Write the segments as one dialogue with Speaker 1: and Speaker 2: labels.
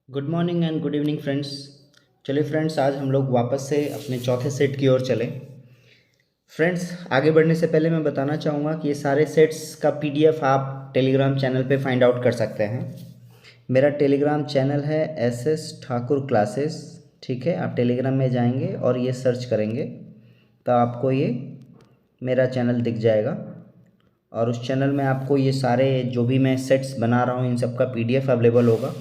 Speaker 1: Good morning and good evening friends. चलिए friends, आज हम लोग वापस से अपने चौथे सेट की ओर चलें। फ्रेंड्स, आगे बढ़ने से पहले मैं बताना चाहूँगा कि ये सारे सेट्स का पीडीएफ आप टेलीग्राम चैनल पे फाइंड आउट कर सकते हैं। मेरा टेलीग्राम चैनल है SS ठाकुर क्लासेस। ठीक है, आप टेलीग्राम में जाएंगे और ये सर्च करेंगे तो आपको ये मेरा चैनल दिख जाएगा और उस चैनल में आपको ये सारे जो भी मैं सेट्स बना रहा हूँ इन सब का पीडीएफ अवेलेबल होगा।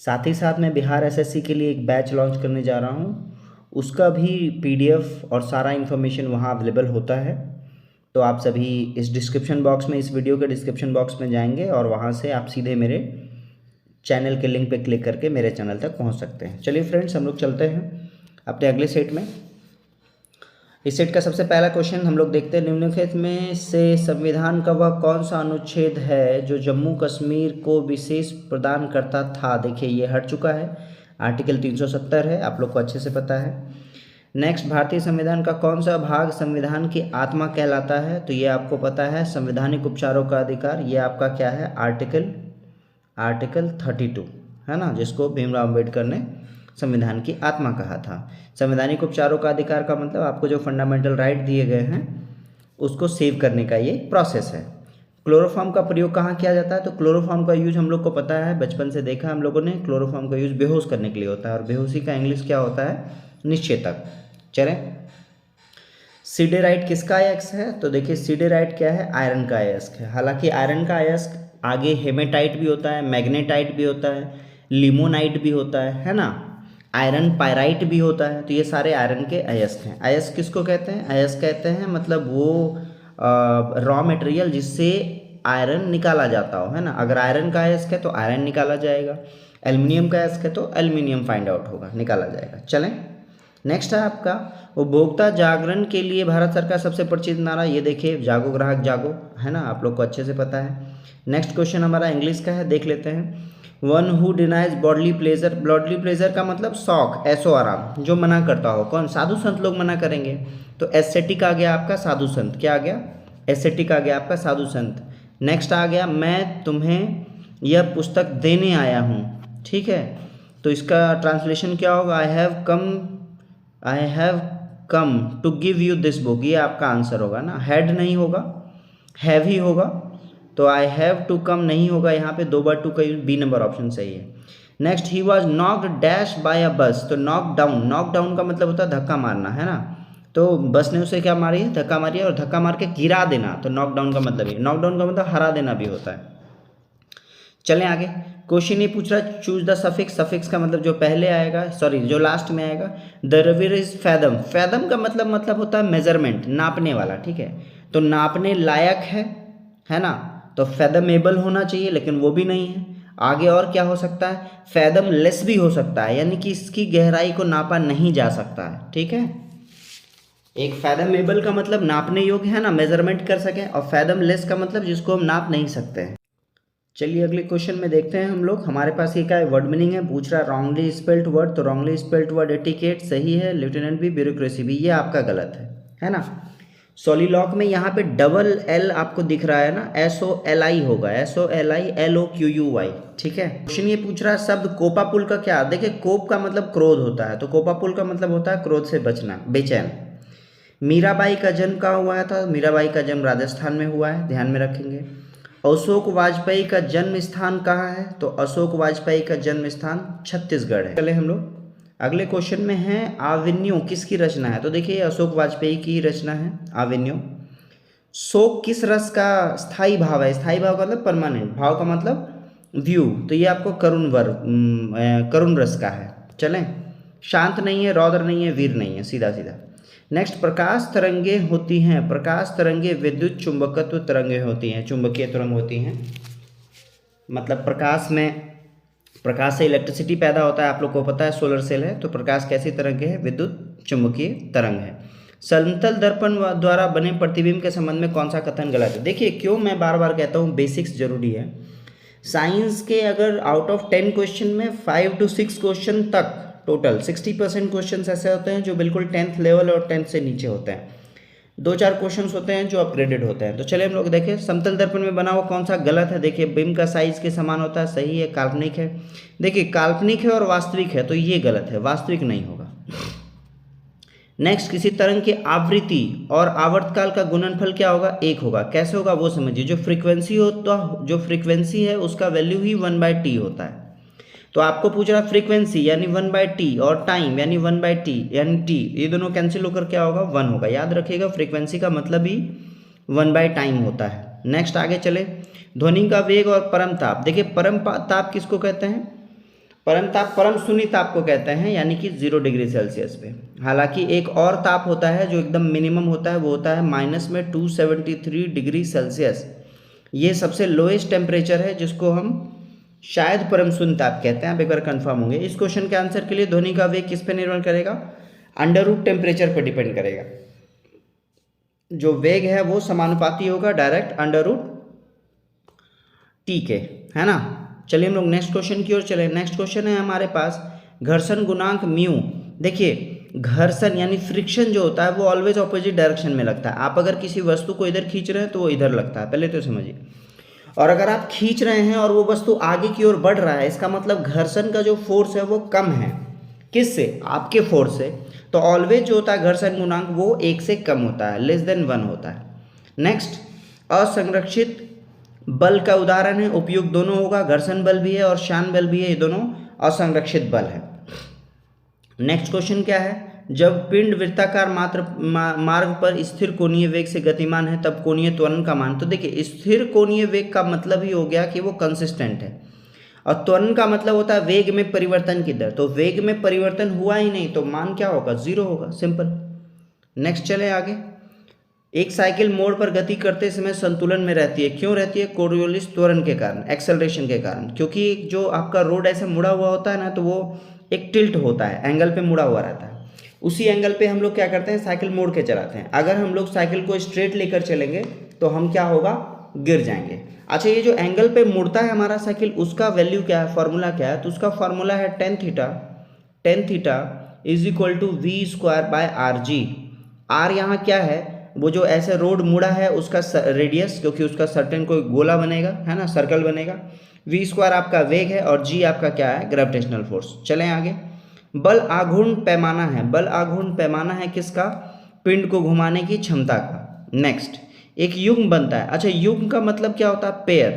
Speaker 1: साथ ही साथ मैं बिहार एसएससी के लिए एक बैच लॉन्च करने जा रहा हूँ, उसका भी पीडीएफ और सारा इन्फॉर्मेशन वहाँ अवेलेबल होता है। तो आप सभी इस डिस्क्रिप्शन बॉक्स में, इस वीडियो के डिस्क्रिप्शन बॉक्स में जाएंगे और वहाँ से आप सीधे मेरे चैनल के लिंक पे क्लिक करके मेरे चैनल तक पहुँच सकते हैं। चलिए फ्रेंड्स, हम लोग चलते हैं अपने अगले सेट में। इस सेट का सबसे पहला क्वेश्चन हम लोग देखते हैं। निम्नलिखित में से संविधान का वह कौन सा अनुच्छेद है जो जम्मू कश्मीर को विशेष प्रदान करता था? देखिए, ये हट चुका है, आर्टिकल 370 है, आप लोग को अच्छे से पता है। नेक्स्ट, भारतीय संविधान का कौन सा भाग संविधान की आत्मा कहलाता है? तो ये आपको पता है, संवैधानिक उपचारों का अधिकार। ये आपका क्या है? आर्टिकल 32 है ना, जिसको भीमराव अम्बेडकर ने संविधान की आत्मा कहा था। संवैधानिक उपचारों का अधिकार का मतलब आपको जो फंडामेंटल राइट दिए गए हैं उसको सेव करने का ये प्रोसेस है। क्लोरोफॉर्म का प्रयोग कहाँ किया जाता है? तो क्लोरोफॉर्म का यूज हम लोग को पता है, बचपन से देखा हम लोगों ने। क्लोरोफॉर्म का यूज बेहोश करने के लिए होता है और बेहोशी का इंग्लिश क्या होता है? निश्चेतक। चलें, सिडेराइट किसका अयस्क है? तो देखिए, सिडेराइट क्या है? आयरन का अयस्क है। हालांकि आयरन का अयस्क आगे हेमेटाइट भी होता है, मैग्नेटाइट भी होता है, लिमोनाइट भी होता है ना, आयरन पायराइट भी होता है। तो ये सारे आयरन के अयस्क हैं। अयस्क किसको कहते हैं? अयस्क कहते हैं मतलब वो रॉ मटेरियल जिससे आयरन निकाला जाता हो, है ना। अगर आयरन का अयस्क है तो आयरन निकाला जाएगा, एल्युमिनियम का अयस्क है तो एल्युमिनियम फाइंड आउट होगा, निकाला जाएगा। चलें, नेक्स्ट है आपका उपभोक्ता जागरण के लिए भारत सरकार सबसे परिचित नारा। ये देखिए, जागो ग्राहक जागो, है ना, आप लोग को अच्छे से पता है। नेक्स्ट क्वेश्चन हमारा इंग्लिश का है, देख लेते हैं। One who denies bodily pleasure. Bodily pleasure का मतलब शौक, ऐसो आराम, जो मना करता हो। कौन? साधु संत लोग मना करेंगे। तो एस्थेटिक आ गया आपका साधु संत। क्या आ गया? एस्थेटिक आ गया आपका साधु संत। नेक्स्ट आ गया, मैं तुम्हें यह पुस्तक देने आया हूँ। ठीक है, तो इसका ट्रांसलेशन क्या होगा? I have come to give you this book. ये आपका आंसर होगा ना, हैड नहीं होगा, हैव ही होगा। तो आई हैव टू कम नहीं होगा, यहाँ पे 2 बार टू का यूज, बी नंबर ऑप्शन सही है। Next, he was knocked dash by a bus. तो नॉक डाउन, नॉक डाउन का मतलब होता है धक्का मारना, है ना। तो बस ने उसे क्या मारी है? धक्का मारी है, और धक्का मार के गिरा देना। तो नॉक डाउन का मतलब ये, नॉक डाउन का मतलब हरा देना भी होता है। चलें आगे, क्वेश्चन ये पूछ रहा है, चूज द सफिक्स। सफिक्स का मतलब जो पहले आएगा, सॉरी जो लास्ट में आएगा। The river is fathom. Fathom का मतलब होता है मेजरमेंट, नापने वाला। ठीक है, तो नापने लायक है ना। तो फैदमेबल होना चाहिए, लेकिन वो भी नहीं है। आगे और क्या हो सकता है? फैदम लेस भी हो सकता है, यानी कि इसकी गहराई को नापा नहीं जा सकता है। ठीक है, एक फैदमेबल का मतलब नापने योग्य है ना, मेजरमेंट कर सकें, और फैदम लेस का मतलब जिसको हम नाप नहीं सकते हैं। चलिए अगले क्वेश्चन में देखते हैं हम लोग। हमारे पास ये क्या है? वर्ड मीनिंग है, पूछ रहा रॉन्गली स्पेल्ट वर्ड। तो रॉन्गली स्पेल्ट वर्ड एटिकेट सही है, लेफ्टिनेंट भी, ब्यूरोक्रेसी भी, ये आपका गलत है ना। सोलिलॉक में यहाँ पे डबल एल आपको दिख रहा है ना, SOLI होगा, SOLI LOQUY। ठीक है, क्वेश्चन ये पूछ रहा है शब्द कोपापुल का क्या? देखिए, कोप का मतलब क्रोध होता है, तो कोपापुल का मतलब होता है क्रोध से बचना, बेचैन। मीराबाई का जन्म कहाँ हुआ था? मीराबाई का जन्म राजस्थान में हुआ है, ध्यान में रखेंगे। अशोक वाजपेयी का जन्म स्थान कहाँ है? तो अशोक वाजपेयी का जन्म स्थान छत्तीसगढ़ है। चले हम लोग अगले क्वेश्चन में है, आवेन्यू किसकी रचना है? तो देखिए, अशोक वाजपेयी की रचना है आवेन्यू। शोक किस रस का स्थायी भाव है? स्थायी भाव का मतलब परमानेंट, भाव का मतलब व्यू। तो ये आपको करुण रस का है। चलें, शांत नहीं है, रौद्र नहीं है, वीर नहीं है, सीधा सीधा। नेक्स्ट, प्रकाश तरंगे होती हैं। प्रकाश तरंगे विद्युत चुंबकत्व तरंगे होती हैं, चुंबकीय तरंग होती हैं। मतलब प्रकाश से इलेक्ट्रिसिटी पैदा होता है, आप लोग को पता है, सोलर सेल है। तो प्रकाश कैसी तरंग है? विद्युत चुंबकीय तरंग है। समतल दर्पण द्वारा बने प्रतिबिंब के संबंध में कौन सा कथन गलत है? देखिए, क्यों मैं बार बार कहता हूँ, बेसिक्स जरूरी है। साइंस के अगर आउट ऑफ 10 क्वेश्चन में 5 to 6 क्वेश्चन तक, टोटल 60% क्वेश्चन ऐसे होते हैं जो बिल्कुल 10th लेवल और 10th से नीचे होते हैं। दो चार क्वेश्चंस होते हैं जो अपग्रेडेड होते हैं। तो चलिए हम लोग देखें, समतल दर्पण में बना हुआ कौन सा गलत है। देखिए बिंब का साइज के समान होता है, सही है। काल्पनिक है, देखिए काल्पनिक है और वास्तविक है, तो ये गलत है, वास्तविक नहीं होगा। नेक्स्ट, किसी तरंग की आवृत्ति और आवर्तकाल का गुणनफल क्या होगा, 1 होगा। कैसे होगा वो समझिए, जो फ्रीक्वेंसी है उसका वैल्यू ही 1/t होता है। तो आपको पूछ रहा फ्रीक्वेंसी यानी 1/t और टाइम यानी 1/t यानी t, ये दोनों कैंसिल होकर क्या होगा, 1 होगा। याद रखिएगा फ्रीक्वेंसी का मतलब ही 1/टाइम होता है। नेक्स्ट आगे चले, ध्वनि का वेग और परम ताप। देखिए परम ताप किसको कहते हैं, परम ताप परम शून्य ताप को कहते हैं, यानी कि 0 डिग्री सेल्सियस पे। हालांकि एक और ताप होता है जो एकदम मिनिमम होता है, वो होता है -273 डिग्री सेल्सियस। ये सबसे लोएस्ट टेम्परेचर है जिसको हम शायद परम शून्य ताप कहते हैं। आप एक बार कंफर्म होंगे। इस क्वेश्चन के आंसर के लिए ध्वनि का वेग किस पे निर्भर करेगा, अंडर रूट टेम्परेचर पर डिपेंड करेगा। जो वेग है वो समानुपाती होगा डायरेक्ट अंडर रूट टी के, है ना। चलिए हम लोग नेक्स्ट क्वेश्चन की ओर चले। नेक्स्ट क्वेश्चन है हमारे पास घर्षण गुणांक म्यू। देखिए घर्षण यानी फ्रिक्शन जो होता है वो ऑलवेज ऑपोजिट डायरेक्शन में लगता है। आप अगर किसी वस्तु को इधर खींच रहे हैं तो वो इधर लगता है, पहले तो समझिए। और अगर आप खींच रहे हैं और वो वस्तु आगे की ओर बढ़ रहा है, इसका मतलब घर्षण का जो फोर्स है वो कम है। किससे, आपके फोर्स से। तो ऑलवेज जो होता है घर्षण गुणांक वो 1 से कम होता है, <1 होता है। नेक्स्ट, असंरक्षित बल का उदाहरण है, उपयुक्त दोनों होगा, घर्षण बल भी है और शान बल भी है, ये दोनों असंरक्षित बल है। नेक्स्ट क्वेश्चन क्या है, जब पिंड वृत्ताकार मार्ग पर स्थिर कोणीय वेग से गतिमान है तब कोणीय त्वरण का मान। तो देखिए स्थिर कोणीय वेग का मतलब ही हो गया कि वो कंसिस्टेंट है, और त्वरण का मतलब होता है वेग में परिवर्तन की दर। तो वेग में परिवर्तन हुआ ही नहीं तो मान क्या होगा, 0 होगा, सिंपल। नेक्स्ट चले आगे, एक साइकिल मोड़ पर गति करते समय संतुलन में रहती है, क्यों रहती है, कोरियोलिस त्वरण के कारण, एक्सेलरेशन के कारण। क्योंकि जो आपका रोड ऐसे मुड़ा हुआ होता है ना, तो वो एक टिल्ट होता है, एंगल पे मुड़ा हुआ रहता है। उसी एंगल पे हम लोग क्या करते हैं, साइकिल मोड़ के चलाते हैं। अगर हम लोग साइकिल को स्ट्रेट लेकर चलेंगे तो हम क्या होगा, गिर जाएंगे। अच्छा, ये जो एंगल पे मुड़ता है हमारा साइकिल, उसका वैल्यू क्या है, फॉर्मूला क्या है, तो उसका फॉर्मूला है tan theta is equal to v²/rg। r यहाँ क्या है, वो जो ऐसे रोड मुड़ा है उसका रेडियस, क्योंकि उसका सर्टेन कोई गोला बनेगा, है ना, सर्कल बनेगा। v² आपका वेग है और g आपका क्या है, ग्रेविटेशनल फोर्स। चलें आगे, बल आघूर्ण पैमाना है। बल आघूर्ण पैमाना है किसका, पिंड को घुमाने की क्षमता का। नेक्स्ट, एक युग्म बनता है। अच्छा, युग्म का मतलब क्या होता है, पेयर।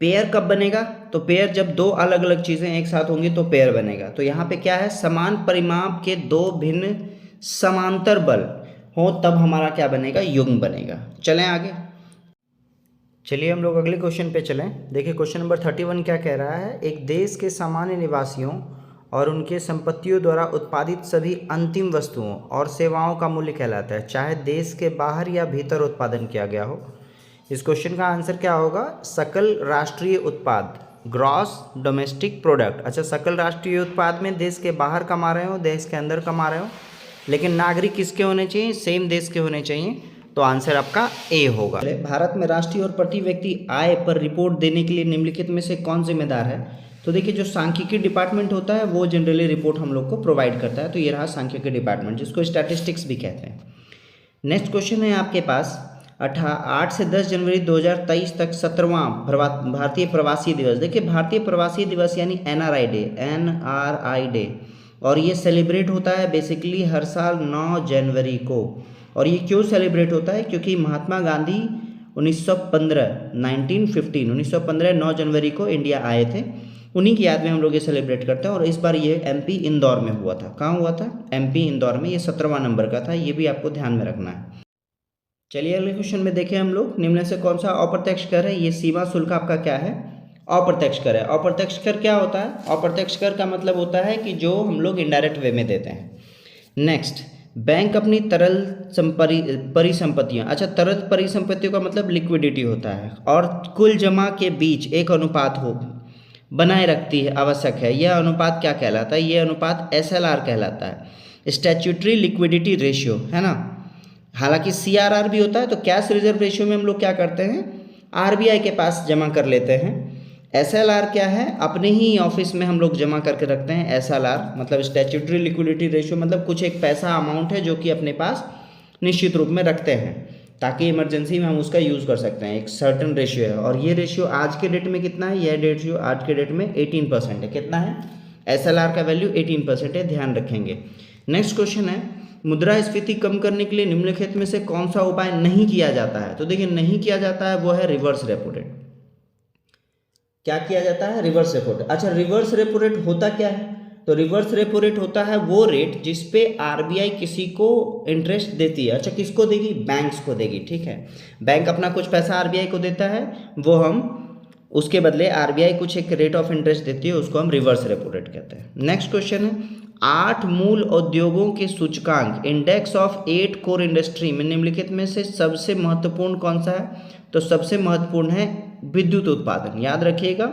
Speaker 1: पेयर कब बनेगा, तो पेयर जब दो अलग अलग चीजें एक साथ होंगी तो पेयर बनेगा। तो यहाँ पे क्या है, समान परिमाप के दो भिन्न समांतर बल हो तब हमारा क्या बनेगा, युग्म बनेगा। चलें आगे, चलिए हम लोग अगले क्वेश्चन पे चलें। देखिए क्वेश्चन नंबर 31 क्या कह रहा है, एक देश के सामान्य निवासियों और उनके संपत्तियों द्वारा उत्पादित सभी अंतिम वस्तुओं और सेवाओं का मूल्य कहलाता है, चाहे देश के बाहर या भीतर उत्पादन किया गया हो। इस क्वेश्चन का आंसर क्या होगा, सकल राष्ट्रीय उत्पाद, ग्रॉस डोमेस्टिक प्रोडक्ट। अच्छा, सकल राष्ट्रीय उत्पाद में देश के बाहर कमा रहे हो, देश के अंदर कमा रहे हो, लेकिन नागरिक किसके होने चाहिए, सेम देश के होने चाहिए। तो आंसर आपका ए होगा। भारत में राष्ट्रीय और प्रति व्यक्ति आय पर रिपोर्ट देने के लिए निम्नलिखित में से कौन जिम्मेदार है। तो देखिए जो सांख्यिकी डिपार्टमेंट होता है वो जनरली रिपोर्ट हम लोग को प्रोवाइड करता है। तो ये रहा सांख्यिकी डिपार्टमेंट, जिसको स्टैटिस्टिक्स भी कहते हैं। नेक्स्ट क्वेश्चन है आपके पास, 8 से 10 जनवरी 2023 तक 17वां भारतीय प्रवासी दिवस। देखिए भारतीय प्रवासी दिवस यानी NRI डे, और ये सेलिब्रेट होता है बेसिकली हर साल 9 जनवरी को। और ये क्यों सेलिब्रेट होता है, क्योंकि महात्मा गांधी 1915 9 जनवरी को इंडिया आए थे, उन्हीं की याद में हम लोग ये सेलिब्रेट करते हैं। और इस बार ये MP इंदौर में हुआ था। कहाँ हुआ था, MP इंदौर में। ये 17वां नंबर का था, ये भी आपको ध्यान में रखना है। चलिए अगले क्वेश्चन में देखें हम लोग, निम्न से कौन सा अप्रत्यक्ष कर है। ये सीमा शुल्क आपका क्या है, अप्रत्यक्ष कर है। अप्रत्यक्ष कर क्या होता है, अप्रत्यक्ष कर का मतलब होता है कि जो हम लोग इनडायरेक्ट वे में देते हैं। नेक्स्ट, बैंक अपनी तरल परिसंपत्तियां, अच्छा तरल परिसंपत्तियों का मतलब लिक्विडिटी होता है, और कुल जमा के बीच एक अनुपात हो बनाए रखती है, आवश्यक है। यह अनुपात क्या कहलाता है, यह अनुपात SLR कहलाता है, स्टैट्यूटरी लिक्विडिटी रेशियो, है ना। हालांकि CRR भी होता है। तो कैश रिजर्व रेशियो में हम लोग क्या करते हैं, RBI के पास जमा कर लेते हैं। SLR क्या है, अपने ही ऑफिस में हम लोग जमा करके रखते हैं। SLR मतलब स्टैट्यूटरी लिक्विडिटी रेशियो, मतलब कुछ एक पैसा अमाउंट है जो कि अपने पास निश्चित रूप में रखते हैं, ताकि इमरजेंसी में हम उसका यूज़ कर सकते हैं। एक सर्टन रेशियो है, और ये रेशियो आज के डेट में कितना है, यह रेशियो आज के डेट में 18% है। कितना है, SLR का वैल्यू 18% है, ध्यान रखेंगे। नेक्स्ट क्वेश्चन है, मुद्रास्फीति कम करने के लिए निम्नलिखित में से कौन सा उपाय नहीं किया जाता है? तो देखिए नहीं किया जाता है वो है रिवर्स रेपो रेट। क्या किया जाता है, रिवर्स रेपो रेट। अच्छा, रिवर्स रेपो रेट होता क्या है? तो रिवर्स रेपो रेट होता है वो रेट जिसपे RBI किसी को इंटरेस्ट देती है। अच्छा, किसको देगी, बैंक्स को देगी, ठीक है। बैंक अपना कुछ पैसा RBI को देता है, वो हम उसके बदले RBI कुछ एक रेट ऑफ इंटरेस्ट देती है, उसको हम रिवर्स रेपो रेट कहते हैं। नेक्स्ट क्वेश्चन है, 8 मूल उद्योगों के सूचकांक इंडेक्स ऑफ 8 कोर इंडस्ट्री में निम्नलिखित में से सबसे महत्वपूर्ण कौन सा है? तो सबसे महत्वपूर्ण है विद्युत उत्पादन। याद रखिएगा,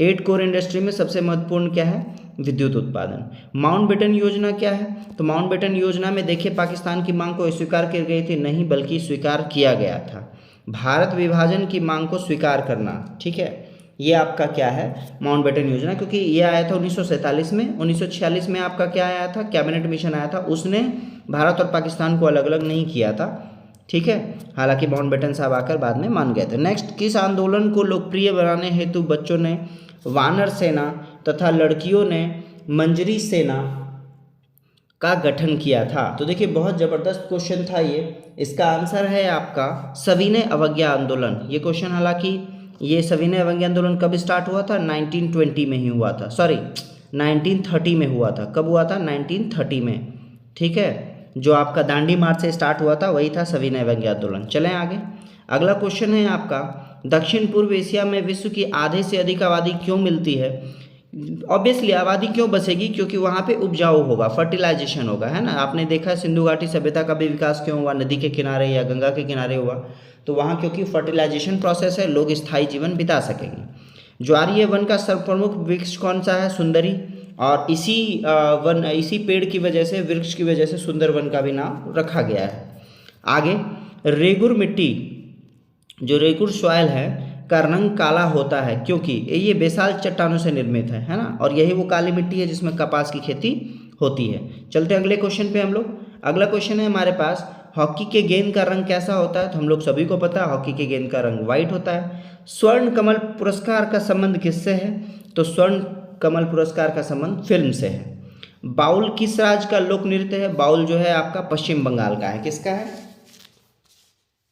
Speaker 1: 8 कोर इंडस्ट्री में सबसे महत्वपूर्ण क्या है, विद्युत उत्पादन। माउंटबेटन योजना क्या है? तो माउंटबेटन योजना में देखिए पाकिस्तान की मांग को स्वीकार की गई थी, नहीं बल्कि स्वीकार किया गया था। भारत विभाजन की मांग को स्वीकार करना, ठीक है, ये आपका क्या है, माउंटबेटन योजना, क्योंकि ये आया था 1947 में। 1946 में आपका क्या आया था, कैबिनेट मिशन आया था, उसने भारत और पाकिस्तान को अलग अलग नहीं किया था, ठीक है। हालांकि माउंटबेटन साहब आकर बाद में मान गए थे। नेक्स्ट, किस आंदोलन को लोकप्रिय बनाने हेतु बच्चों ने वानर सेना तथा लड़कियों ने मंजरी सेना का गठन किया था? तो देखिए बहुत ज़बरदस्त क्वेश्चन था ये। इसका आंसर है आपका सविनय अवज्ञा आंदोलन। ये क्वेश्चन, हालांकि ये सविनय अवज्ञा आंदोलन कब स्टार्ट हुआ था, 1920 में ही हुआ था, सॉरी 1930 में हुआ था। कब हुआ था, 1930 में, ठीक है। जो आपका दांडी मार्च से स्टार्ट हुआ था वही था सविनय अवज्ञा आंदोलन। चलें आगे। अगला क्वेश्चन है आपका, दक्षिण पूर्व एशिया में विश्व की आधे से अधिक आबादी क्यों मिलती है? ऑब्वियसली आबादी क्यों बसेगी, क्योंकि वहाँ पे उपजाऊ होगा, फर्टिलाइजेशन होगा, है ना। आपने देखा सिंधु घाटी सभ्यता का भी विकास क्यों हुआ, नदी के किनारे या गंगा के किनारे हुआ, तो वहाँ क्योंकि फर्टिलाइजेशन प्रोसेस है, लोग स्थायी जीवन बिता सकेंगे। ज्वारीय वन का सर्वप्रमुख वृक्ष कौन सा है, सुंदरी, और इसी पेड़ की वजह से, वृक्ष की वजह से सुंदर वन का भी नाम रखा गया है। आगे, रेगुर मिट्टी, जो रेगुर सॉइल है का रंग काला होता है क्योंकि ये बेसाल्ट चट्टानों से निर्मित है ना, और यही वो काली मिट्टी है जिसमें कपास की खेती होती है। चलते हैं अगले क्वेश्चन पे हम लोग। अगला क्वेश्चन है हमारे पास, हॉकी के गेंद का रंग कैसा होता है? तो हम लोग सभी को पता है हॉकी के गेंद का रंग व्हाइट होता है। स्वर्ण कमल पुरस्कार का संबंध किससे है? तो स्वर्ण कमल पुरस्कार का संबंध फिल्म से है। बाउल किस राज्य का लोक नृत्य है? बाउल जो है आपका पश्चिम बंगाल का है। किसका है?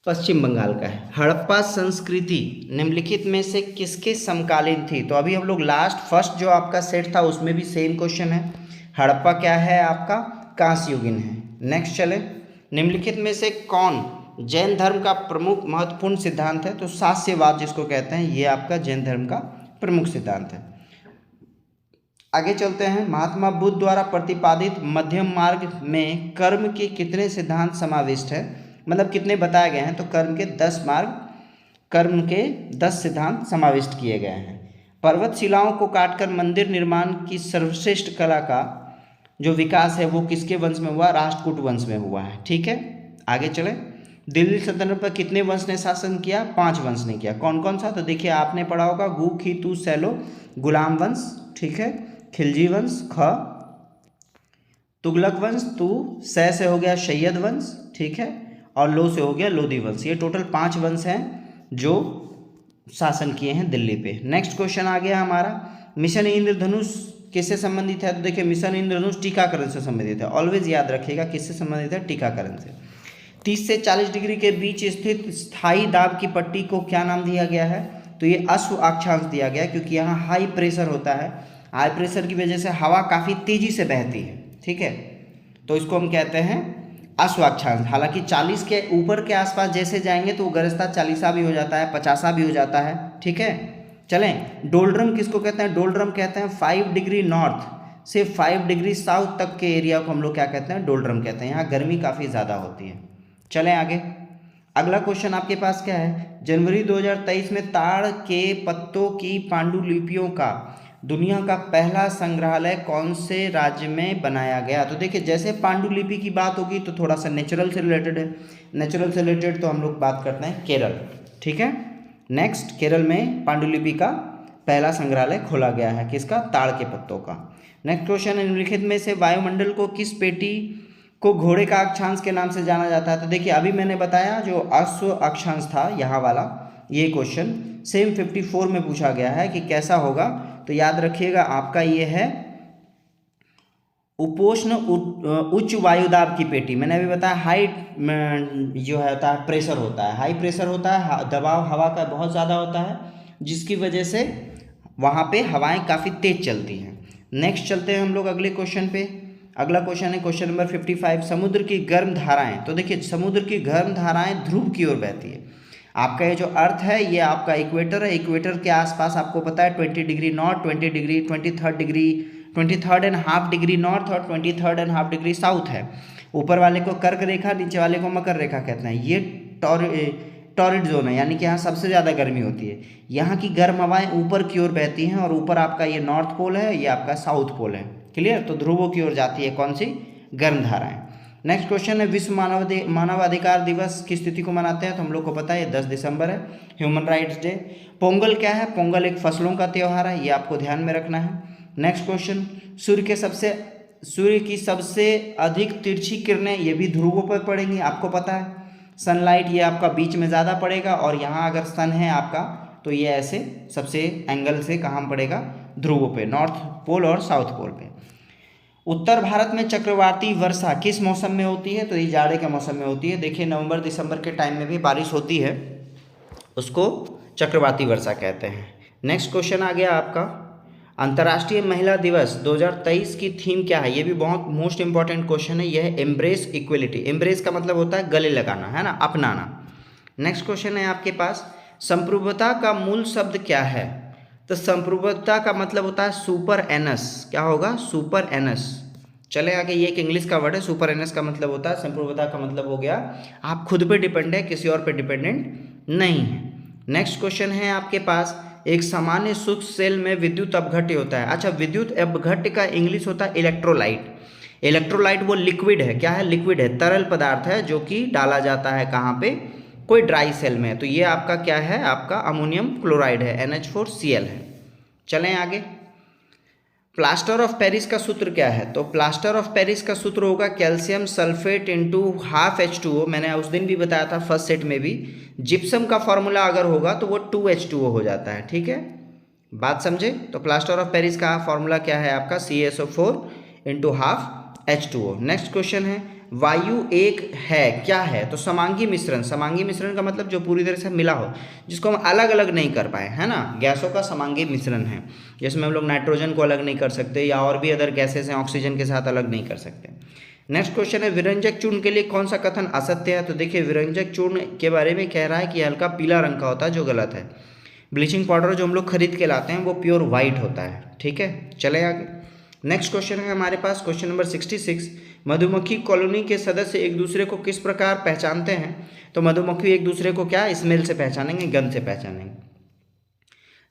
Speaker 1: पश्चिम बंगाल का है। हड़प्पा संस्कृति निम्नलिखित में से किसके समकालीन थी? तो अभी हम लोग फर्स्ट जो आपका सेट था उसमें भी सेम क्वेश्चन है। हड़प्पा क्या है आपका? कांस्य युगीन है। नेक्स्ट चले, निम्नलिखित में से कौन जैन धर्म का प्रमुख महत्वपूर्ण सिद्धांत है? तो शास्यवाद जिसको कहते हैं, ये आपका जैन धर्म का प्रमुख सिद्धांत है। आगे चलते हैं, महात्मा बुद्ध द्वारा प्रतिपादित मध्यम मार्ग में कर्म के कितने सिद्धांत समाविष्ट है? मतलब कितने बताए गए हैं? तो कर्म के 10 सिद्धांत समाविष्ट किए गए हैं। पर्वत शिलाओं को काटकर मंदिर निर्माण की सर्वश्रेष्ठ कला का जो विकास है वो किसके वंश में हुआ? राष्ट्रकूट वंश में हुआ है। ठीक है, आगे चलें। दिल्ली सल्तनत पर कितने वंश ने शासन किया? 5 वंश ने किया। कौन कौन सा? तो देखिए आपने पढ़ा होगा, गु, खी, तू, सैलो, गुलाम वंश, ठीक है, खिलजी वंश, ख, तुगलक वंश, तू, सै से हो गया सैयद वंश, ठीक है, और लो से हो गया लोधी वंश। ये टोटल 5 वंश हैं जो शासन किए हैं दिल्ली पे। नेक्स्ट क्वेश्चन आ गया हमारा, मिशन इंद्रधनुष किससे संबंधित है? तो देखिए मिशन इंद्रधनुष टीकाकरण से संबंधित है। ऑलवेज याद रखिएगा किससे संबंधित है? टीकाकरण से। 30 से 40 डिग्री के बीच स्थित स्थायी दाब की पट्टी को क्या नाम दिया गया है? तो ये अश्व अक्षांश दिया गया है, क्योंकि यहाँ हाई प्रेशर होता है। हाई प्रेशर की वजह से हवा काफ़ी तेजी से बहती है, ठीक है, तो इसको हम कहते हैं अश्व अक्षांश। हालांकि 40 के ऊपर के आसपास जैसे जाएंगे तो वो गरजता 40 भी हो जाता है, 50 भी हो जाता है, ठीक है। चलें, डोलड्रम किसको कहते हैं? डोलड्रम कहते हैं 5 डिग्री नॉर्थ से 5 डिग्री साउथ तक के एरिया को हम लोग क्या कहते हैं? डोलड्रम कहते हैं। यहाँ गर्मी काफ़ी ज़्यादा होती है। चलें आगे। अगला क्वेश्चन आपके पास क्या है? जनवरी 2023 में ताड़ के पत्तों की पांडुलिपियों का दुनिया का पहला संग्रहालय कौन से राज्य में बनाया गया? तो देखिए जैसे पांडुलिपि की बात होगी तो थोड़ा सा नेचुरल से रिलेटेड है। नेचुरल से रिलेटेड तो हम लोग बात करते हैं केरल, ठीक है। नेक्स्ट, केरल में पांडुलिपि का पहला संग्रहालय खोला गया है। किसका? ताड़ के पत्तों का। नेक्स्ट क्वेश्चन है, निम्नलिखित में से वायुमंडल को किस पेटी को घोड़े का अक्षांश के नाम से जाना जाता है? तो देखिए अभी मैंने बताया जो अश्व अक्षांश था यहाँ वाला, ये क्वेश्चन सेम 54 में पूछा गया है कि कैसा होगा। तो याद रखिएगा आपका ये है उपोष्ण उच्च वायुदाब की पेटी। मैंने अभी बताया हाई जो है होता है प्रेशर होता है, हाई प्रेशर होता है, दबाव हवा का बहुत ज़्यादा होता है, जिसकी वजह से वहाँ पे हवाएं काफ़ी तेज चलती हैं। नेक्स्ट चलते हैं हम लोग अगले क्वेश्चन पे। अगला क्वेश्चन है क्वेश्चन नंबर 55, समुद्र की गर्म धाराएं। तो देखिए समुद्र की गर्म धाराएं ध्रुव की ओर बहती है। आपका ये जो अर्थ है ये आपका इक्वेटर है, इक्वेटर के आसपास आपको पता है 20 degree north, 20 degree 23.5 degree north और 23.5 डिग्री साउथ है। ऊपर वाले को कर्क रेखा, नीचे वाले को मकर रेखा कहते हैं। ये टॉरिड जोन है, यानी कि यहाँ सबसे ज़्यादा गर्मी होती है। यहाँ की गर्म हवाएं ऊपर की ओर बहती हैं और ऊपर आपका ये नॉर्थ पोल है, ये आपका साउथ पोल है। क्लियर? तो ध्रुवों की ओर जाती है कौन सी? गर्म धाराएं। नेक्स्ट क्वेश्चन है विश्व मानवाधिकार दिवस की स्थिति को मनाते हैं? तो हम लोग को पता है ये 10 दिसंबर है, ह्यूमन राइट्स डे। पोंगल क्या है? पोंगल एक फसलों का त्यौहार है, ये आपको ध्यान में रखना है। नेक्स्ट क्वेश्चन, सूर्य की सबसे अधिक तिरछी किरणें, ये भी ध्रुवों पर पड़ेंगी, आपको पता है। सनलाइट ये आपका बीच में ज़्यादा पड़ेगा और यहाँ अगर सन है आपका तो ये ऐसे सबसे एंगल से कहाँ पड़ेगा? ध्रुवों पे, नॉर्थ पोल और साउथ पोल पे। उत्तर भारत में चक्रवाती वर्षा किस मौसम में होती है? तो ये जाड़े के मौसम में होती है। देखिए नवंबर दिसंबर के टाइम में भी बारिश होती है, उसको चक्रवाती वर्षा कहते हैं। नेक्स्ट क्वेश्चन आ गया आपका अंतर्राष्ट्रीय महिला दिवस 2023 की थीम क्या है? ये भी बहुत मोस्ट इंपॉर्टेंट क्वेश्चन है। यह है एम्ब्रेस इक्वलिटी। एम्ब्रेस का मतलब होता है गले लगाना, है ना, अपनाना। नेक्स्ट क्वेश्चन है आपके पास संप्रभुता का मूल शब्द क्या है? तो संप्रभुता का मतलब होता है सुपर एनस। क्या होगा? Super anus. चले आगे, ये एक इंग्लिश का वर्ड है। सुपर एनस का मतलब होता है, संप्रभुता का मतलब हो गया आप खुद पे डिपेंड है, किसी और पे डिपेंडेंट नहीं है। नेक्स्ट क्वेश्चन है आपके पास एक सामान्य सूक्ष्म सेल में विद्युत अपघट्य होता है। अच्छा, विद्युत अपघट्य का इंग्लिश होता है इलेक्ट्रोलाइट। इलेक्ट्रोलाइट वो लिक्विड है। क्या है? लिक्विड है, तरल पदार्थ है जो कि डाला जाता है कहाँ पे? कोई ड्राई सेल में। तो ये आपका क्या है? आपका अमोनियम क्लोराइड है, NH4Cl है। चलें आगे, प्लास्टर ऑफ पेरिस का सूत्र क्या है? तो प्लास्टर ऑफ पेरिस का सूत्र होगा calcium sulphate into half H2O। मैंने उस दिन भी बताया था फर्स्ट सेट में भी। जिप्सम का फॉर्मूला अगर होगा तो वो 2H2O हो जाता है। ठीक है, बात समझे? तो प्लास्टर ऑफ पेरिस का फॉर्मूला क्या है आपका? CaSO4 into half H2O। Next question है वायु एक है, क्या है? तो समांगी मिश्रण। समांगी मिश्रण का मतलब जो पूरी तरह से मिला हो, जिसको हम अलग अलग नहीं कर पाए, है ना। गैसों का समांगी मिश्रण है, जिसमें हम लोग नाइट्रोजन को अलग नहीं कर सकते या और भी अदर गैसेस हैं ऑक्सीजन के साथ अलग नहीं कर सकते। नेक्स्ट क्वेश्चन है विरंजक चूर्ण के लिए कौन सा कथन असत्य है? तो देखिए विरंजक चूर्ण के बारे में कह रहा है कि हल्का पीला रंग का होता है, जो गलत है। ब्लीचिंग पाउडर जो हम लोग खरीद के लाते हैं वो प्योर वाइट होता है। ठीक है, चले आगे। नेक्स्ट क्वेश्चन है हमारे पास क्वेश्चन नंबर 66, मधुमक्खी कॉलोनी के सदस्य एक दूसरे को किस प्रकार पहचानते हैं? तो मधुमक्खी एक दूसरे को क्या स्मेल से पहचानेंगे, गंध से पहचानेंगे।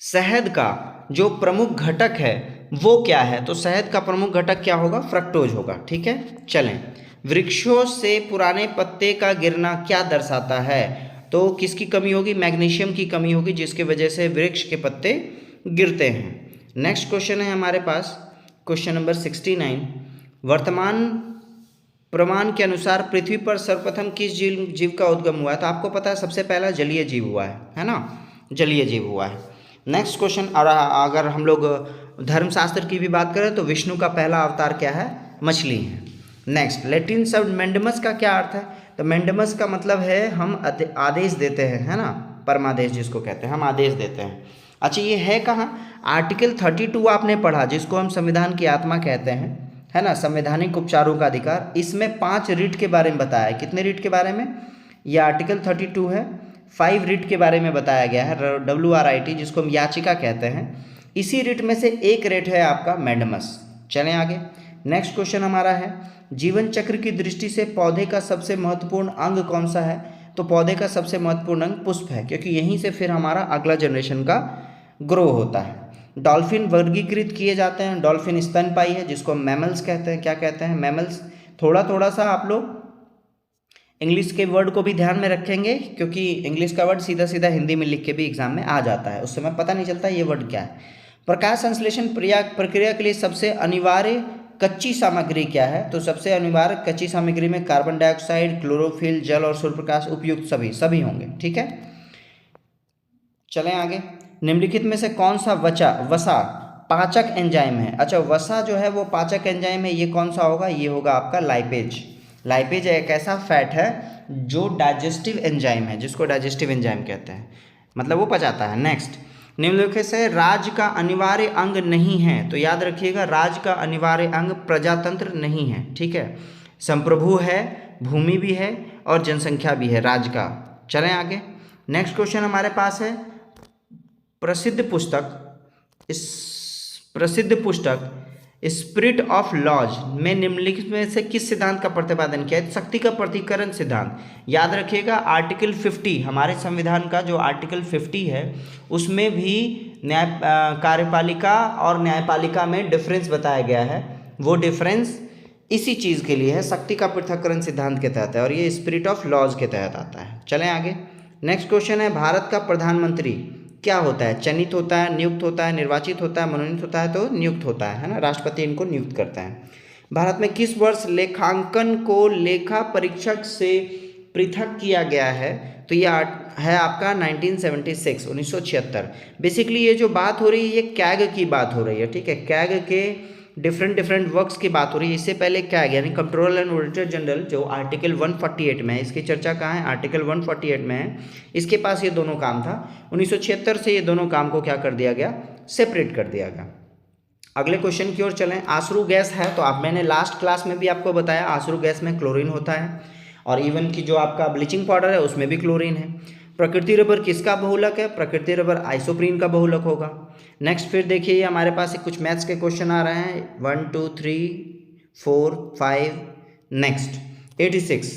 Speaker 1: शहद का जो प्रमुख घटक है वो क्या है? तो शहद का प्रमुख घटक क्या होगा? फ्रक्टोज होगा। ठीक है, चलें। वृक्षों से पुराने पत्ते का गिरना क्या दर्शाता है? तो किसकी कमी होगी? मैग्नीशियम की कमी होगी, जिसकी वजह से वृक्ष के पत्ते गिरते हैं। नेक्स्ट क्वेश्चन है हमारे पास क्वेश्चन नंबर 69, वर्तमान प्रमाण के अनुसार पृथ्वी पर सर्वप्रथम किस जीव का उद्गम हुआ है? तो आपको पता है सबसे पहला जलीय जीव हुआ है ना, जलीय जीव हुआ है। नेक्स्ट क्वेश्चन, और अगर हम लोग धर्मशास्त्र की भी बात करें तो विष्णु का पहला अवतार क्या है? मछली है। नेक्स्ट, लैटिन शब्द मैंडमस का क्या अर्थ है? तो मैंडमस का मतलब है हम आदेश देते हैं, है ना, परमादेश जिसको कहते हैं, हम आदेश देते हैं। अच्छा, ये है कहाँ? आर्टिकल 32 आपने पढ़ा, जिसको हम संविधान की आत्मा कहते हैं, है ना, संवैधानिक उपचारों का अधिकार। इसमें 5 रिट के बारे में बताया है। कितने रिट के बारे में? ये आर्टिकल 32 है, 5 रिट के बारे में बताया गया है, WRIT, जिसको हम याचिका कहते हैं। इसी रिट में से एक रिट है आपका मैंडमस। चलें आगे। नेक्स्ट क्वेश्चन हमारा है जीवन चक्र की दृष्टि से पौधे का सबसे महत्वपूर्ण अंग कौन सा है? तो पौधे का सबसे महत्वपूर्ण अंग पुष्प है, क्योंकि यहीं से फिर हमारा अगला जनरेशन का ग्रो होता है। डॉल्फिन वर्गीकृत किए जाते हैं। डॉल्फिन स्तनपायी है, जिसको हम मैमल्स कहते हैं। क्या कहते हैं? मैमल्स। थोड़ा सा आप लोग इंग्लिश के वर्ड को भी ध्यान में रखेंगे, क्योंकि इंग्लिश का वर्ड सीधा सीधा हिंदी में लिख के भी एग्जाम में आ जाता है, उस समय पता नहीं चलता ये वर्ड क्या है। प्रकाश संश्लेषण प्रक्रिया के लिए सबसे अनिवार्य कच्ची सामग्री क्या है? तो सबसे अनिवार्य कच्ची सामग्री में कार्बन डाइऑक्साइड, क्लोरोफिल, जल और सूर्यप्रकाश उपयुक्त सभी होंगे। ठीक है, चलें आगे। निम्नलिखित में से कौन सा वसा पाचक एंजाइम है? अच्छा, वसा जो है वो पाचक एंजाइम है, ये कौन सा होगा? ये होगा आपका लाइपेज। लाइपेज एक ऐसा फैट है जो डाइजेस्टिव एंजाइम है, जिसको डाइजेस्टिव एंजाइम कहते हैं, मतलब वो पचाता है। नेक्स्ट, निम्नलिखित से राज्य का अनिवार्य अंग नहीं है, तो याद रखिएगा राज्य का अनिवार्य अंग प्रजातंत्र नहीं है। ठीक है, संप्रभु है, भूमि भी है और जनसंख्या भी है राज्य का। चलें आगे। नेक्स्ट क्वेश्चन हमारे पास है, प्रसिद्ध पुस्तक स्पिरिट ऑफ लॉज में निम्नलिखित में से किस सिद्धांत का प्रतिपादन किया है? शक्ति का प्रतिकरण सिद्धांत। याद रखिएगा आर्टिकल 50 हमारे संविधान का जो आर्टिकल 50 है उसमें भी कार्यपालिका और न्यायपालिका में डिफरेंस बताया गया है। वो डिफरेंस इसी चीज़ के लिए है, शक्ति का पृथक्करण सिद्धांत के तहत है, और ये स्पिरिट ऑफ लॉज के तहत आता है। चलें आगे। नेक्स्ट क्वेश्चन है, भारत का प्रधानमंत्री क्या होता है? चयनित होता है, नियुक्त होता है, निर्वाचित होता है, मनोनीत होता है? तो नियुक्त होता है ना, राष्ट्रपति इनको नियुक्त करता है। भारत में किस वर्ष लेखांकन को लेखा परीक्षक से पृथक किया गया है? तो ये है आपका 1976। बेसिकली ये जो बात हो रही है ये कैग की बात हो रही है। ठीक है, कैग के डिफरेंट वर्क्स की बात हो रही है। इससे पहले कैग यानी कंट्रोलर एंड ऑडिटर जनरल जो आर्टिकल 148 में है, इसकी चर्चा कहाँ है? आर्टिकल 148 में है। इसके पास ये दोनों काम था। 1976 से ये दोनों काम को क्या कर दिया गया? सेपरेट कर दिया गया। अगले क्वेश्चन की ओर चलें। आश्रु गैस है, तो आप मैंने लास्ट क्लास में भी आपको बताया आश्रु गैस में क्लोरीन होता है, और इवन की जो आपका ब्लीचिंग पाउडर है उसमें भी क्लोरीन है। प्रकृति रबर किसका बहुलक है? प्रकृति रबर आइसोप्रीन का बहुलक होगा। नेक्स्ट फिर देखिए हमारे पास कुछ मैथ्स के क्वेश्चन आ रहे हैं, 1 2 3 4 5। नेक्स्ट 86,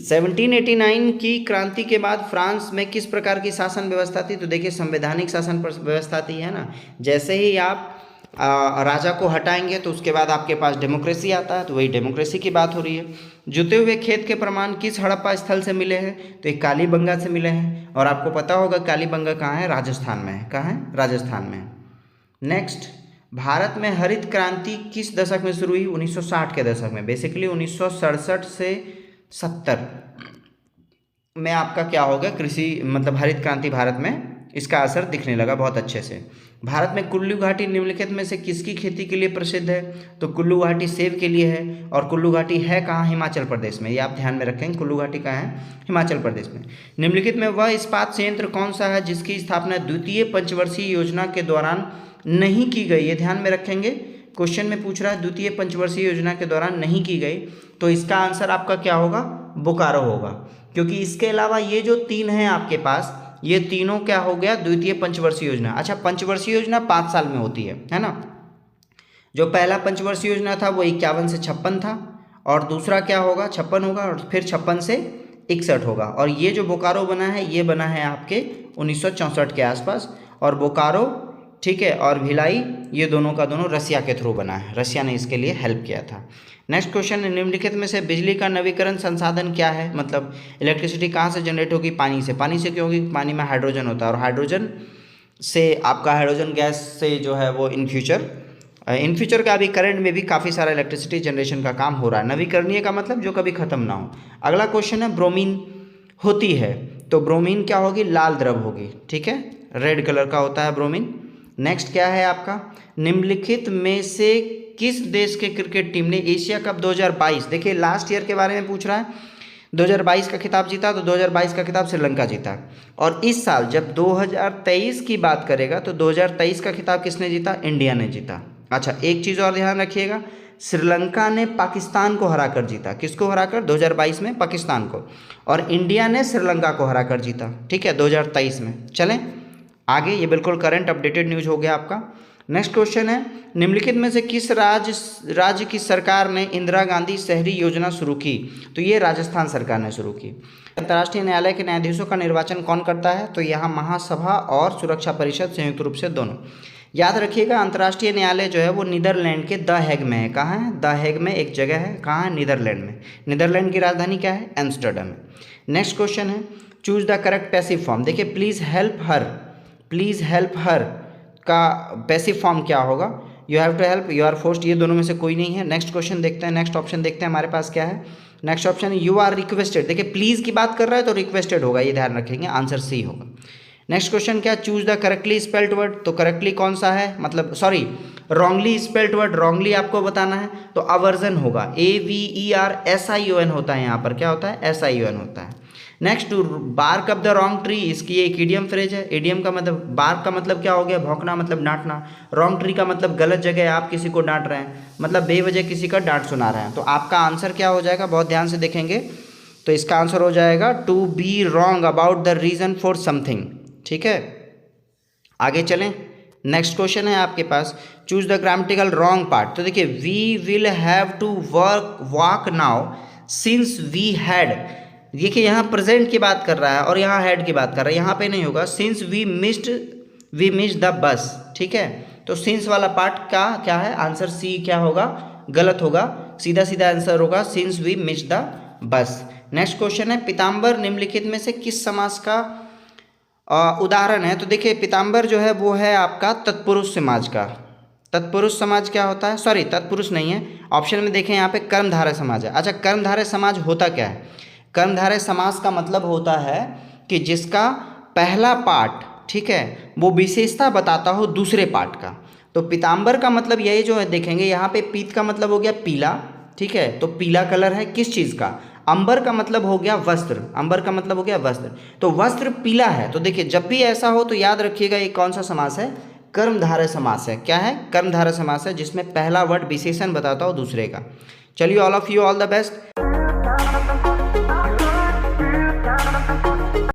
Speaker 1: 1789 की क्रांति के बाद फ्रांस में किस प्रकार की शासन व्यवस्था थी? तो देखिए संवैधानिक शासन व्यवस्था थी, है ना। जैसे ही आप राजा को हटाएंगे तो उसके बाद आपके पास डेमोक्रेसी आता है, तो वही डेमोक्रेसी की बात हो रही है। जुते हुए खेत के प्रमाण किस हड़प्पा स्थल से मिले हैं? तो एक कालीबंगा से मिले हैं, और आपको पता होगा कालीबंगा कहाँ है? राजस्थान में है। कहाँ है? राजस्थान में है। नेक्स्ट, भारत में हरित क्रांति किस दशक में शुरू हुई? 1960 के दशक में। बेसिकली 1967 से 70 में आपका क्या हो गया? कृषि मतलब हरित क्रांति भारत में इसका असर दिखने लगा बहुत अच्छे से। भारत में कुल्लू घाटी निम्नलिखित में से किसकी खेती के लिए प्रसिद्ध है? तो कुल्लू घाटी सेब के लिए है, और कुल्लू घाटी है कहाँ? हिमाचल प्रदेश में। ये आप ध्यान में रखें, कुल्लू घाटी कहाँ है? हिमाचल प्रदेश में। निम्नलिखित में वह इस्पात संयंत्र कौन सा है जिसकी स्थापना द्वितीय पंचवर्षीय योजना के दौरान नहीं की गई? ये ध्यान में रखेंगे, क्वेश्चन में पूछ रहा है द्वितीय पंचवर्षीय योजना के दौरान नहीं की गई, तो इसका आंसर आपका क्या होगा? बोकारो होगा, क्योंकि इसके अलावा ये जो 3 हैं आपके पास, ये तीनों क्या हो गया? द्वितीय पंचवर्षीय योजना। अच्छा, पंचवर्षीय योजना 5 साल में होती है ना। जो पहला पंचवर्षीय योजना था वो 51 से 56 था, और दूसरा क्या होगा? 56 होगा, और फिर 56 से 61 होगा। और ये जो बोकारो बना है ये बना है आपके 1964 के आसपास, और बोकारो ठीक है और भिलाई ये दोनों का दोनों रसिया के थ्रू बना है, रसिया ने इसके लिए हेल्प किया था। नेक्स्ट क्वेश्चन, निम्नलिखित में से बिजली का नवीकरण संसाधन क्या है? मतलब इलेक्ट्रिसिटी कहाँ से जनरेट होगी? पानी से। पानी से क्यों होगी? पानी में हाइड्रोजन होता है, और हाइड्रोजन से आपका हाइड्रोजन गैस से जो है वो इन फ्यूचर का अभी करंट में भी काफ़ी सारा इलेक्ट्रिसिटी जनरेशन का काम हो रहा है। नवीकरणीय का मतलब जो कभी ख़त्म ना हो। अगला क्वेश्चन है, ब्रोमीन होती है, तो ब्रोमीन क्या होगी? लाल द्रव होगी। ठीक है, रेड कलर का होता है ब्रोमीन। नेक्स्ट क्या है आपका? निम्नलिखित में से किस देश के क्रिकेट टीम ने एशिया कप 2022, देखिए लास्ट ईयर के बारे में पूछ रहा है, 2022 का खिताब जीता? तो 2022 का खिताब श्रीलंका जीता। और इस साल जब 2023 की बात करेगा तो 2023 का खिताब किसने जीता? इंडिया ने जीता। अच्छा, एक चीज़ और ध्यान रखिएगा, श्रीलंका ने पाकिस्तान को हराकर जीता। किसको हराकर? 2022 में पाकिस्तान को। और इंडिया ने श्रीलंका को हराकर जीता। ठीक है, 2023 में। चलें आगे, ये बिल्कुल करंट अपडेटेड न्यूज़ हो गया आपका। नेक्स्ट क्वेश्चन है, निम्नलिखित में से किस राज्य की सरकार ने इंदिरा गांधी शहरी योजना शुरू की? तो ये राजस्थान सरकार ने शुरू की। अंतर्राष्ट्रीय न्यायालय के न्यायाधीशों का निर्वाचन कौन करता है? तो यहाँ महासभा और सुरक्षा परिषद संयुक्त रूप से दोनों। याद रखिएगा अंतर्राष्ट्रीय न्यायालय जो है वो नीदरलैंड के द हेग में है। कहाँ है? द हेग में एक जगह है। कहाँ है? नीदरलैंड में। नीदरलैंड की राजधानी क्या है? एम्स्टर्डम है। नेक्स्ट क्वेश्चन है, choose the correct passive form. देखिए प्लीज़ हेल्प हर का पैसिव फॉर्म क्या होगा? You have to help, you are forced, ये दोनों में से कोई नहीं है। नेक्स्ट क्वेश्चन देखते हैं, नेक्स्ट ऑप्शन देखते हैं हमारे पास क्या है। Next option you are requested, देखिए प्लीज़ की बात कर रहा है तो रिक्वेस्टेड होगा, ये ध्यान रखेंगे, आंसर सी होगा। नेक्स्ट क्वेश्चन क्या, choose the correctly spelled word, तो करेक्टली कौन सा है, मतलब sorry wrongly spelled word, wrongly आपको बताना है, तो अवर्जन होगा, AVERSION होता है यहाँ पर, क्या होता है, SION होता है। Next to bark up the wrong tree, इसकी एक इडियम फ्रेज है। इडियम का मतलब, बार्क का मतलब क्या हो गया, भौंकना, मतलब डांटना। रॉन्ग ट्री का मतलब गलत जगह आप किसी को डांट रहे हैं, मतलब बेवजह किसी का डांट सुना रहे हैं। तो आपका आंसर क्या हो जाएगा, बहुत ध्यान से देखेंगे, तो इसका आंसर हो जाएगा to be wrong about the reason for something. ठीक है, आगे चलें। नेक्स्ट क्वेश्चन है आपके पास, choose the grammatical wrong part. तो देखिए we will have to walk now since we had, देखिए यहाँ प्रेजेंट की बात कर रहा है और यहाँ हैड की बात कर रहा है, यहाँ पे नहीं होगा, सिंस वी मिस्ड द बस। ठीक है, तो सिंस वाला पार्ट का क्या है, आंसर सी क्या होगा, गलत होगा, सीधा सीधा आंसर होगा since we missed the bus. Next question है, पीताम्बर निम्नलिखित में से किस समास का उदाहरण है। तो देखिए पीताम्बर जो है वो है आपका तत्पुरुष समाज का। तत्पुरुष समाज क्या होता है, सॉरी तत्पुरुष नहीं है, ऑप्शन में देखें यहाँ पे कर्मधारय समाज है। अच्छा, कर्मधारय समाज होता क्या है, कर्मधारय समास का मतलब होता है कि जिसका पहला पार्ट, ठीक है, वो विशेषता बताता हो दूसरे पार्ट का। तो पीताम्बर का मतलब यही जो है देखेंगे यहाँ पे, पीत का मतलब हो गया पीला, ठीक है, तो पीला कलर है किस चीज़ का, अंबर का मतलब हो गया वस्त्र, अंबर का मतलब हो गया वस्त्र, तो वस्त्र पीला है। तो देखिए जब भी ऐसा हो तो याद रखिएगा ये कौन सा समास है, कर्मधारय समास है। क्या है, कर्मधारय समास है, जिसमें पहला वर्ड विशेषण बताता हो दूसरे का। चलिए all of you all the best.